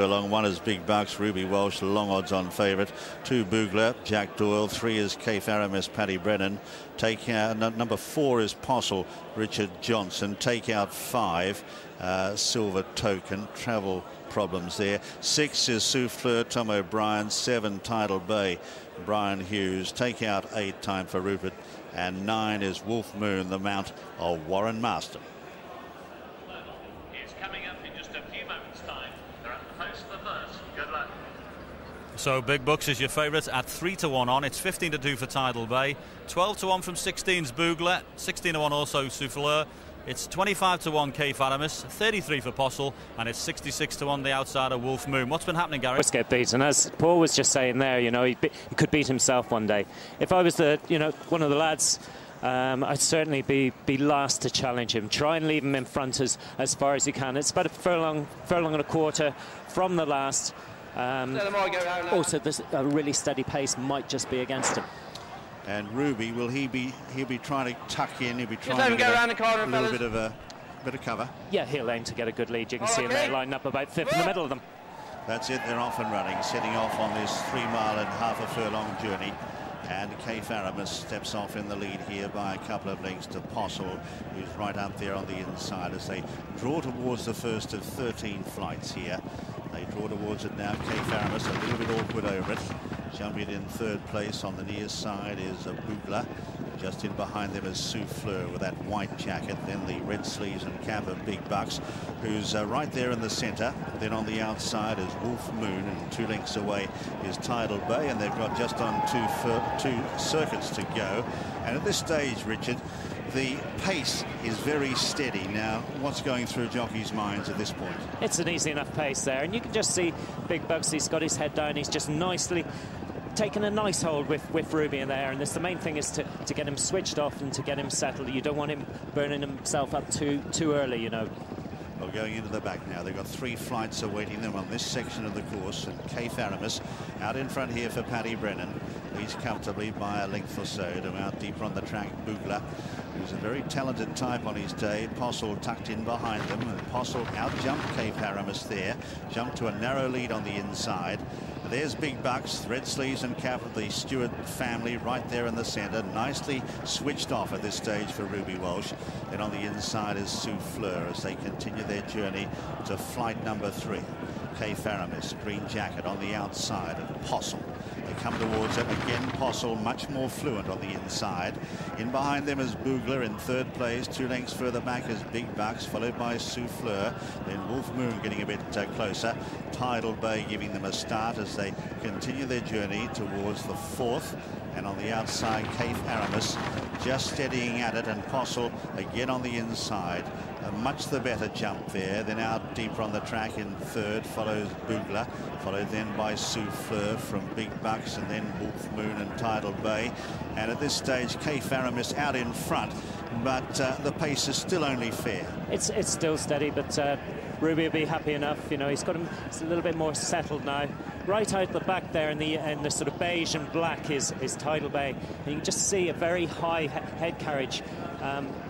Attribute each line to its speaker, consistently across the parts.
Speaker 1: Along one is Big Bucks, Ruby Walsh, long odds on favourite. 2 Boogler, Jack Doyle. 3 is Cape Aramis, Paddy Brennan. Take out number 4 is Possol, Richard Johnson. Take out 5, Silver Token. Travel problems there. 6 is Souffleur, Tom O'Brien. 7 Tidal Bay, Brian Hughes. Take out 8, Time for Rupert. And 9 is Wolf Moon, the mount of Warren Marston.
Speaker 2: So Big Bucks is your favourite at 3-1 on. It's 15-2 for Tidal Bay. 12-1 from 16's Boogler. 16-1 also Souffleur. It's 25-1 Cape Aramis. 33 for Possol, and it's 66-1 the outsider Wolf Moon. What's been happening, Gary?
Speaker 3: Let's get beaten. As Paul was just saying there, you know, he could beat himself one day. If I was one of the lads, I'd certainly be last to challenge him. Try and leave him in front as far as you can. It's about a furlong and a quarter from the last. Also, a really steady pace might just be against him.
Speaker 1: And Ruby, he'll be trying to tuck in. He'll be trying to
Speaker 4: go
Speaker 1: get
Speaker 4: around the corner,
Speaker 1: a little bit of cover.
Speaker 3: Yeah, he'll aim to get a good lead. You can see him there lining up about 5th in the middle of them.
Speaker 1: That's it. They're off and running, setting off on this 3-mile and half a furlong journey. And Cape Aramis steps off in the lead here by a couple of lengths to Possol, who's right up there on the inside as they draw towards the first of 13 flights here. They draw towards it now. Cape Aramis a little bit awkward over it. Jumping in 3rd place on the near side is a Boogler. Just in behind them is Souffleur with that white jacket. Then the red sleeves and cap of Big Bucks, who's right there in the centre. Then on the outside is Wolf Moon, and 2 lengths away is Tidal Bay, and they've got just on two circuits to go. And at this stage, Richard, the pace is very steady. Now, what's going through jockeys' minds at this point?
Speaker 3: It's an easy enough pace there, and you can just see Big Bucks. He's got his head down. He's just nicely taken a nice hold with Ruby in there, and the main thing is to get him switched off and to get him settled. You don't want him burning himself up too early, you know.
Speaker 1: Well, going into the back now, they've got 3 flights awaiting them on this section of the course, and Cape Aramis out in front here for Paddy Brennan. Leads comfortably by a length or so to out deeper on the track Boogler, who's a very talented type on his day. Possol tucked in behind them, and Possol out-jumped Cape Aramis there, jumped to a narrow lead on the inside. There's Big Bucks, red sleeves and cap of the Stewart family right there in the centre, nicely switched off at this stage for Ruby Walsh. Then on the inside is Souffleur as they continue their journey to flight number 3. Cape Aramis, green jacket on the outside of Possol. They come towards it again. Possol much more fluent on the inside. In behind them is Boogler in 3rd place. 2 lengths further back is Big Bucks, followed by Souffleur. Then Wolf Moon getting a bit closer. Tidal Bay giving them a start as they continue their journey towards the 4th. And on the outside, Cape Aramis just steadying at it, and Possol again on the inside. Much the better jump there. Then out deeper on the track in 3rd follows Boogler, followed then by Souffleur from Big Bucks, and then Wolf Moon and Tidal Bay. And at this stage, Cape Aramis out in front, but the pace is still only fair. It's
Speaker 3: still steady, but Ruby will be happy enough. You know, he's got him a little bit more settled now. Right out the back there in the sort of beige and black is Tidal Bay, and you can just see a very high head carriage.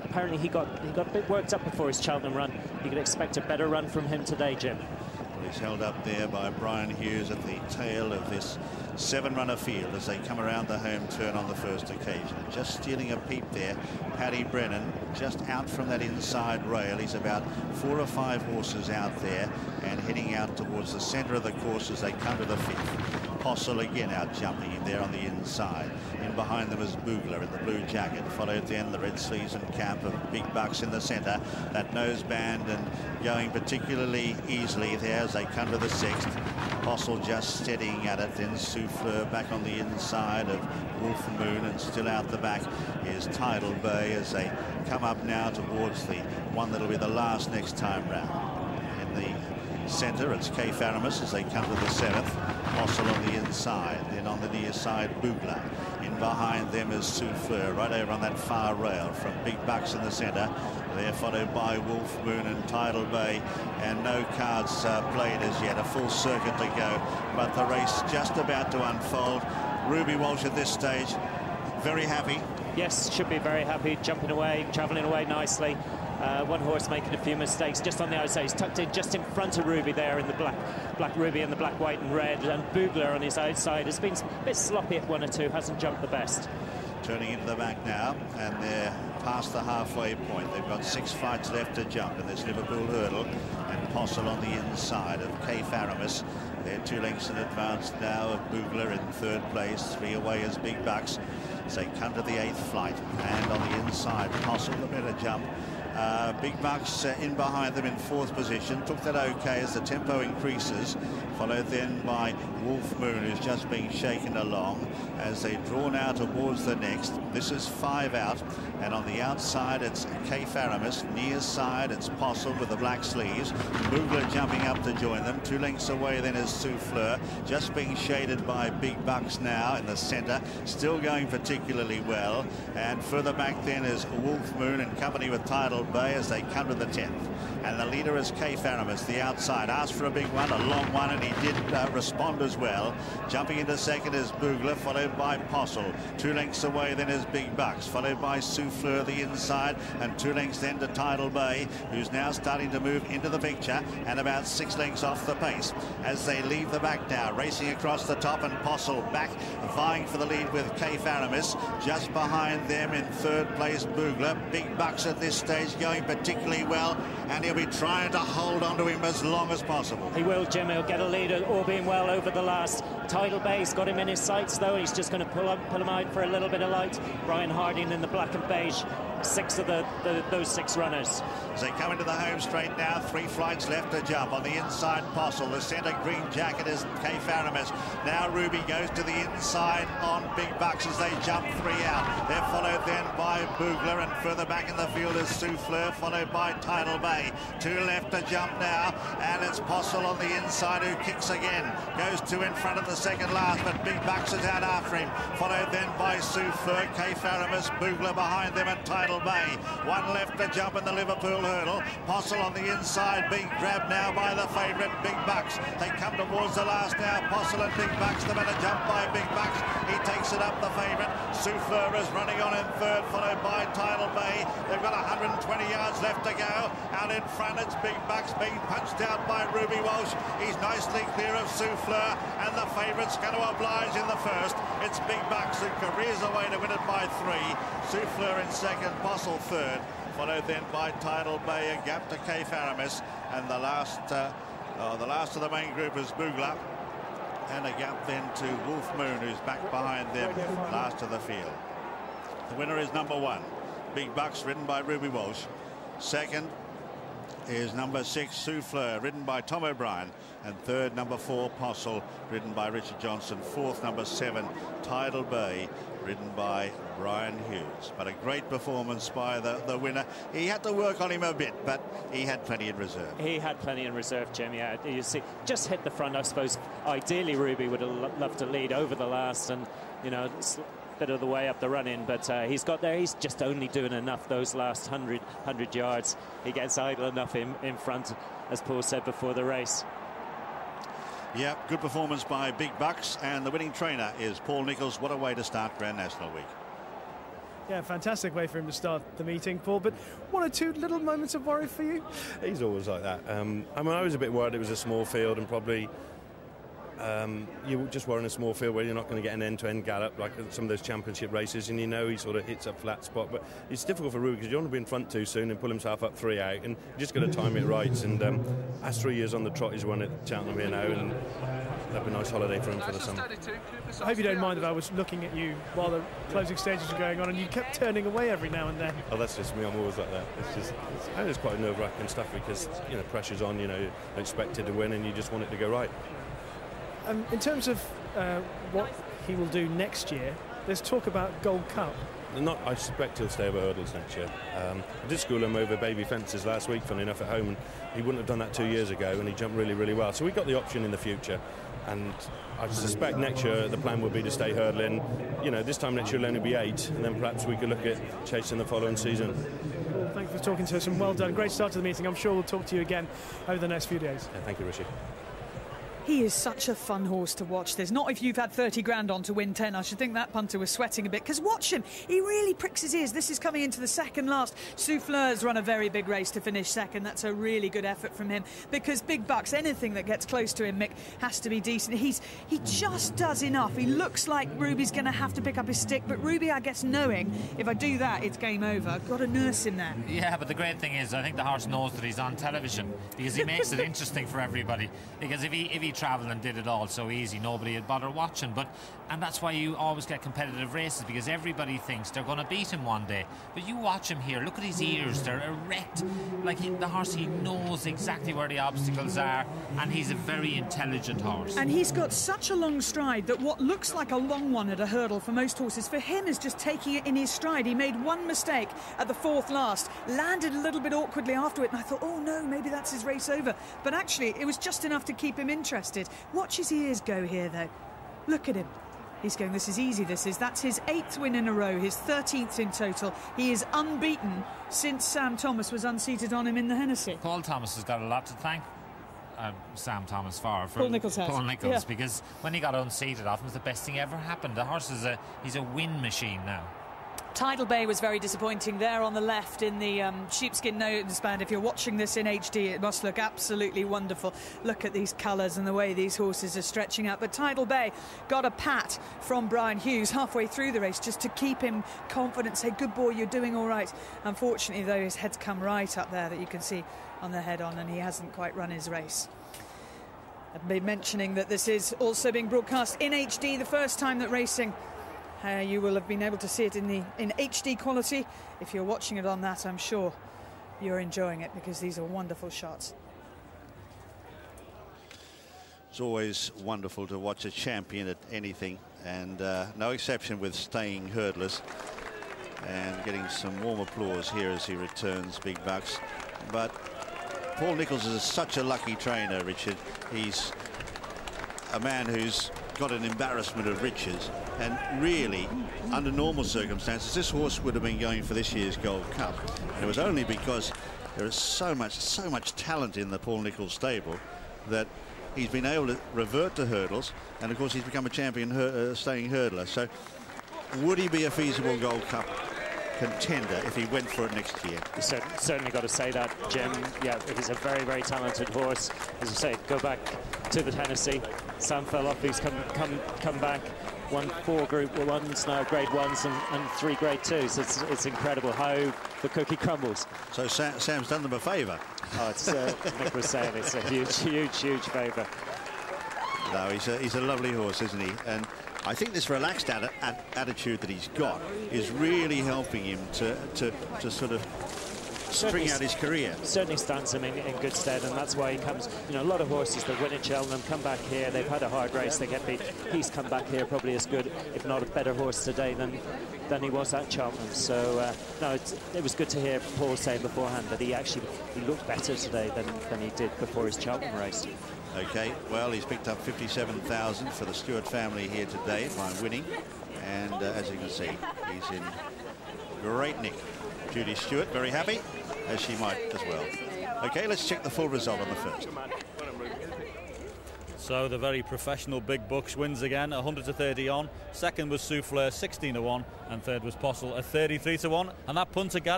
Speaker 3: Apparently he got a bit worked up before his Cheltenham run. You could expect a better run from him today, Jim.
Speaker 1: Well, he's held up there by Brian Hughes at the tail of this 7-runner field as they come around the home turn on the first occasion. Just stealing a peep there, Paddy Brennan just out from that inside rail. He's about 4 or 5 horses out there and heading out towards the centre of the course as they come to the 5th. Possol again out jumping him there on the inside. In behind them is Boogler in the blue jacket, followed then the red sleeves and cap of Big Bucks in the centre. That nose band and going particularly easily there as they come to the 6th. Possol just steadying at it, then Souffleur back on the inside of Wolf Moon, and still out the back is Tidal Bay as they come up now towards the one that'll be the last next time round. In the centre, it's Cape Aramis as they come to the 7th. Possol on the inside, then on the near side Boogler. In behind them is Souffleur right over on that far rail from Big Bucks in the centre. They're followed by Wolf Moon and Tidal Bay, and no cards played as yet. A full circuit to go, but the race just about to unfold. Ruby Walsh at this stage very happy.
Speaker 3: Yes, should be very happy, jumping away, travelling away nicely. One horse making a few mistakes just on the outside. He's tucked in just in front of Ruby there in the black Ruby and the black, white and red. And Bugler on his outside has been a bit sloppy at 1 or 2, hasn't jumped the best.
Speaker 1: Turning into the back now, and they're past the halfway point. They've got 6 flights left to jump in this Liverpool Hurdle, and Possol on the inside of K. Faramis. They're 2 lengths in advance now of Bugler in 3rd place, 3 away as Big Bucks. So they come to the 8th flight, and on the inside, Possol the better jump. Big Bucks in behind them in 4th position. Took that okay as the tempo increases, followed then by Wolf Moon, who's just being shaken along as they draw now towards the next. This is 5 out, and on the outside it's K. Faramis. Near side it's Possol with the black sleeves. Bugler jumping up to join them. 2 lengths away then is Souffleur, just being shaded by Big Bucks now in the centre, still going particularly well. And further back then is Wolf Moon in company with Tidal Bay as they come to the 10th. And the leader is K. Faramis, the outside. Asked for a big one, a long one, and he did respond as well. Jumping into 2nd is Bugler, followed by Possol. 2 lengths away then is Big Bucks, followed by Souffleur the inside, and 2 lengths then to Tidal Bay, who's now starting to move into the picture and about 6 lengths off the pace as they leave the back now, racing across the top, and Possol back vying for the lead with K. Faramis. Just behind them in 3rd place Bugler. Big Bucks at this stage going particularly well, and he'll be trying to hold on to him as long as possible.
Speaker 3: He will, Jim. He'll get a lead, all being well, over the last. Tidal Bay's got him in his sights, though. He's just going to pull him out for a little bit of light. Brian Harding in the black and beige. 6 of those 6 runners.
Speaker 1: As they come into the home straight now, 3 flights left to jump. On the inside, Possol. The centre green jacket is K. Faramis. Now Ruby goes to the inside on Big Bucks as they jump 3 out. They're followed then by Bugler, and further back in the field is Souffleur, followed by Tidal Bay. 2 left to jump now, and it's Possol on the inside who kicks again. Goes 2 in front of the 2nd last, but Big Bucks is out after him. Followed then by Souffleur, K. Faramis, Bugler behind them, and Tidal Bay. 1 left to jump in the Liverpool Hurdle. Possol on the inside being grabbed now by the favourite Big Bucks. They come towards the last now. Possol and Big Bucks, the better jump by Big Bucks. He takes it up, the favourite. Souffleur is running on in 3rd, followed by Tidal Bay. They've got 120 yards left to go. Out in front it's Big Bucks being punched out by Ruby Walsh. He's nicely clear of Souffleur, and the favourite's going to oblige in the 1st. It's Big Bucks who careers away to win it by 3. Souffleur in 2nd, Possol 3rd, followed then by Tidal Bay, a gap to K. Faramis, and the last of the main group is Bugler, and a gap then to Wolf Moon, who's back behind them, last of the field. The winner is number 1, Big Bucks, ridden by Ruby Walsh. 2nd is number 6, Souffleur, ridden by Tom O'Brien, and 3rd, number 4, Possol, ridden by Richard Johnson. 4th, number 7, Tidal Bay, ridden by Brian Hughes. But a great performance by the winner. He had to work on him a bit, but he had plenty in reserve.
Speaker 3: He had plenty in reserve, Jim. Yeah, you see, just hit the front. I suppose ideally Ruby would have loved to lead over the last, and you know, bit of the way up the run-in, but he's got there. He's just only doing enough those last 100 yards. He gets idle enough in front, as Paul said before the race.
Speaker 1: Yeah, good performance by Big Bucks, and the winning trainer is Paul Nicholls. What a way to start Grand National Week.
Speaker 4: Yeah, fantastic way for him to start the meeting, Paul. But 1 or 2 little moments of worry for you?
Speaker 5: He's always like that. I mean, I was a bit worried it was a small field, and probably you just were in a small field where you're not going to get an end-to-end gallop like some of those championship races, and you know he sort of hits a flat spot. But it's difficult for Ruby because you don't want to be in front too soon and pull himself up 3 out, and you just got to time it right. And that's 3 years on the trot. He's won at Cheltenham here now, and that'd be a nice holiday for him for the summer.
Speaker 4: I hope you don't mind if I was looking at you while the closing stages were going on and you kept turning away every now and then.
Speaker 5: Oh, that's just me. I'm always like that. It's quite nerve-wracking stuff because, you know, pressure's on, you know, you're expected to win and you just want it to go right.
Speaker 4: In terms of what he will do next year, there's talk about Gold Cup.
Speaker 5: I suspect he'll stay over hurdles next year. I did school him over baby fences last week, funny enough, at home, and he wouldn't have done that 2 years ago, and he jumped really, really well. So we got the option in the future, and I suspect next year the plan would be to stay hurdling. You know, this time next year will only be 8, and then perhaps we could look at chasing the following season.
Speaker 4: Well, thank you for talking to us, and well done. Great start to the meeting. I'm sure we'll talk to you again over the next few days.
Speaker 5: Yeah, thank you, Rishi.
Speaker 6: He is such a fun horse to watch. There's not if you've had 30 grand on to win 10. I should think that punter was sweating a bit, because watch him. He really pricks his ears. This is coming into the second last. Souffleur's run a very big race to finish second. That's a really good effort from him, because big bucks, anything that gets close to him, Mick, has to be decent. He just does enough. He looks like Ruby's going to have to pick up his stick, but Ruby, I guess, knowing if I do that, it's game over. I've got to nurse him there.
Speaker 7: Yeah, but the great thing is, I think the horse knows that he's on television, because he makes it interesting for everybody. Because if he travelled and did it all so easy, nobody would bother watching. And that's why you always get competitive races, because everybody thinks they're going to beat him one day. But you watch him here, look at his ears, they're erect. Like the horse, he knows exactly where the obstacles are, and he's a very intelligent horse.
Speaker 6: And he's got such a long stride that what looks like a long one at a hurdle for most horses, for him is just taking it in his stride. He made one mistake at the fourth last, landed a little bit awkwardly after it, and I thought, oh no, maybe that's his race over. But actually, it was just enough to keep him interested. Watch his ears go here, though. Look at him. He's going, this is easy, this is. That's his 8th win in a row, his 13th in total. He is unbeaten since Sam Thomas was unseated on him in the Hennessy.
Speaker 7: Paul Thomas has got a lot to thank Sam Thomas for
Speaker 6: Paul Nicholls has.
Speaker 7: Paul Nicholls,
Speaker 6: yeah.
Speaker 7: Because when he got unseated off him, it was the best thing ever happened. The horse is he's a win machine now.
Speaker 6: Tidal Bay was very disappointing there on the left in the sheepskin noseband. If you're watching this in HD, it must look absolutely wonderful. Look at these colours and the way these horses are stretching out. But Tidal Bay got a pat from Brian Hughes halfway through the race just to keep him confident, say, good boy, you're doing all right. Unfortunately, though, his head's come right up there that you can see on the head-on, and he hasn't quite run his race. I've been mentioning that this is also being broadcast in HD, the first time that racing you will have been able to see it in HD quality. If you're watching it on that, I'm sure you're enjoying it, because these are wonderful shots.
Speaker 1: It's always wonderful to watch a champion at anything, and no exception with staying hurdlers. And getting some warm applause here as he returns, big bucks. But Paul Nicholls is such a lucky trainer, Richard. He's a man who's got an embarrassment of riches, and really, under normal circumstances, this horse would have been going for this year's Gold Cup. And it was only because there is so much talent in the Paul Nicholls stable that he's been able to revert to hurdles, and of course he's become a champion staying hurdler. So would he be a feasible Gold Cup contender if he went for it next year?
Speaker 3: You certainly got to say that, Jim. Yeah, he's a very, very talented horse. As you say, go back to the Hennessy. Sam fell off. He's come back. Won 4 Group 1s now, Grade 1s, and 3 Grade 2s. It's incredible how the cookie crumbles.
Speaker 1: So Sam's done them a favour.
Speaker 3: Oh, it's Nick was saying it's a huge favour.
Speaker 1: No, he's a lovely horse, isn't he? And I think this relaxed attitude that he's got is really helping him to sort of string out his career.
Speaker 3: Certainly stands him in good stead, and that's why he comes. You know, a lot of horses that win at Cheltenham come back here. They've had a hard race, they get beat. He's come back here probably as good, if not a better horse today than he was at Cheltenham. So no, it was good to hear Paul say beforehand that he looked better today than he did before his Cheltenham race.
Speaker 1: Okay, well, he's picked up 57,000 for the Stewart family here today by winning, and as you can see, he's in great nick. Judy Stewart very happy, as she might as well. Okay, let's check the full result on the first.
Speaker 2: So the very professional Big Bucks wins again, 100-30 on. Second was Souffleur, 16-1, and third was Possol at 33-1. And that punter, Gary,